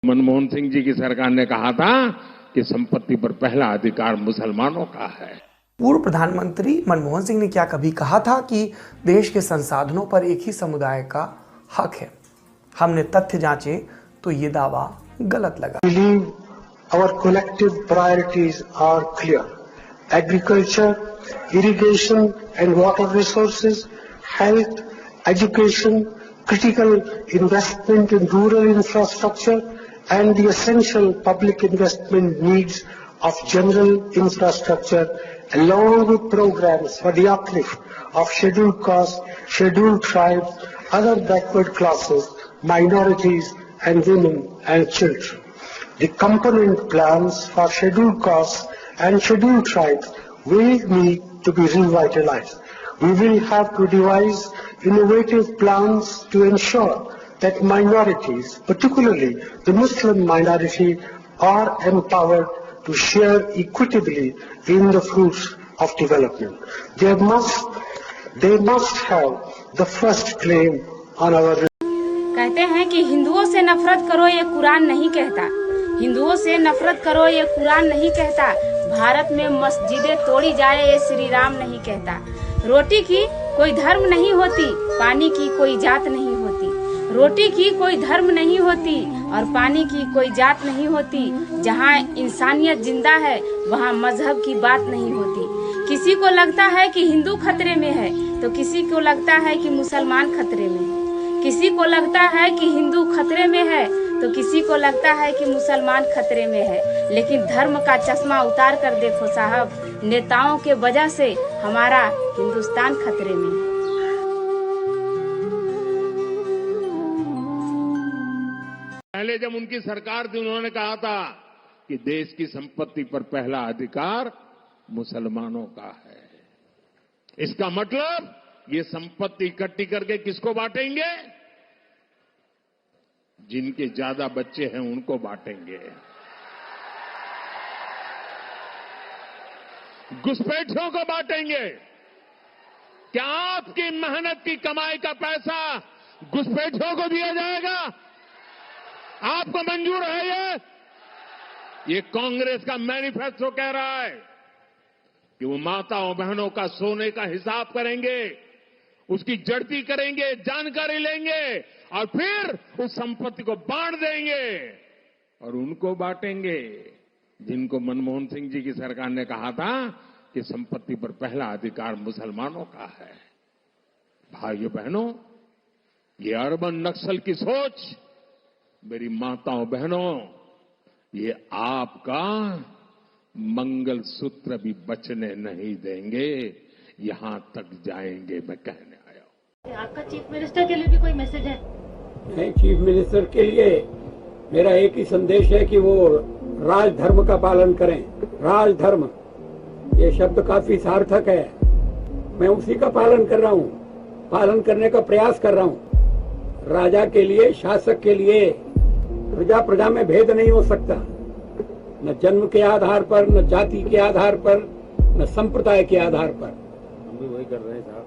मनमोहन सिंह जी की सरकार ने कहा था कि संपत्ति पर पहला अधिकार मुसलमानों का है। पूर्व प्रधानमंत्री मनमोहन सिंह ने क्या कभी कहा था कि देश के संसाधनों पर एक ही समुदाय का हक है? हमने तथ्य जांचे तो ये दावा गलत लगा। Our collective priorities are clear: agriculture, irrigation and water resources, health, education, critical investment in rural infrastructure, and the essential public investment needs of general infrastructure, along with programs for the uplift of scheduled castes, scheduled tribes, other backward classes, minorities, and women and children. The component plans for scheduled castes and scheduled tribes will need to be revitalized. We will have to devise innovative plans to ensure that minorities, particularly the Muslim minority, are empowered to share equitably in the fruits of development. They must have the first claim on our. कहते हैं कि हिंदुओं से नफरत करो ये कुरान नहीं कहता, हिंदुओं से नफरत करो ये कुरान नहीं कहता, भारत में मस्जिदें तोड़ी जाए ये श्री राम नहीं कहता। रोटी की कोई धर्म नहीं होती, पानी की कोई जात नहीं होती। रोटी की कोई धर्म नहीं होती और पानी की कोई जात नहीं होती। जहाँ इंसानियत जिंदा है वहाँ मजहब की बात नहीं होती। किसी को लगता है कि हिंदू खतरे में है तो किसी को लगता है कि मुसलमान खतरे में है। किसी को लगता है कि हिंदू खतरे में है तो किसी को लगता है कि मुसलमान खतरे में है। लेकिन धर्म का चश्मा उतार कर देखो साहब, नेताओं के वजह से हमारा हिंदुस्तान खतरे में है। पहले जब उनकी सरकार थी उन्होंने कहा था कि देश की संपत्ति पर पहला अधिकार मुसलमानों का है। इसका मतलब ये संपत्ति इकट्ठी करके किसको बांटेंगे? जिनके ज्यादा बच्चे हैं उनको बांटेंगे। घुसपैठियों को बांटेंगे। क्या आपकी मेहनत की कमाई का पैसा घुसपैठियों को दिया जाएगा? आपको मंजूर है? ये कांग्रेस का मैनिफेस्टो कह रहा है कि वो माताओं बहनों का सोने का हिसाब करेंगे, उसकी जड़ती करेंगे, जानकारी लेंगे और फिर उस संपत्ति को बांट देंगे। और उनको बांटेंगे जिनको मनमोहन सिंह जी की सरकार ने कहा था कि संपत्ति पर पहला अधिकार मुसलमानों का है। भाइयों बहनों, ये अर्बन नक्सल की सोच, मेरी माताओं बहनों, ये आपका मंगल सूत्र भी बचने नहीं देंगे, यहां तक जाएंगे। मैं कहने आया हूं। आपका चीफ मिनिस्टर के लिए भी कोई मैसेज है? नहीं, चीफ मिनिस्टर के लिए मेरा एक ही संदेश है कि वो राजधर्म का पालन करें। राजधर्म ये शब्द काफी सार्थक है, मैं उसी का पालन कर रहा हूँ, पालन करने का प्रयास कर रहा हूँ। राजा के लिए, शासक के लिए प्रजा प्रजा में भेद नहीं हो सकता, न जन्म के आधार पर, न जाति के आधार पर, न संप्रदाय के आधार पर। हम भी वही कर रहे हैं साहब।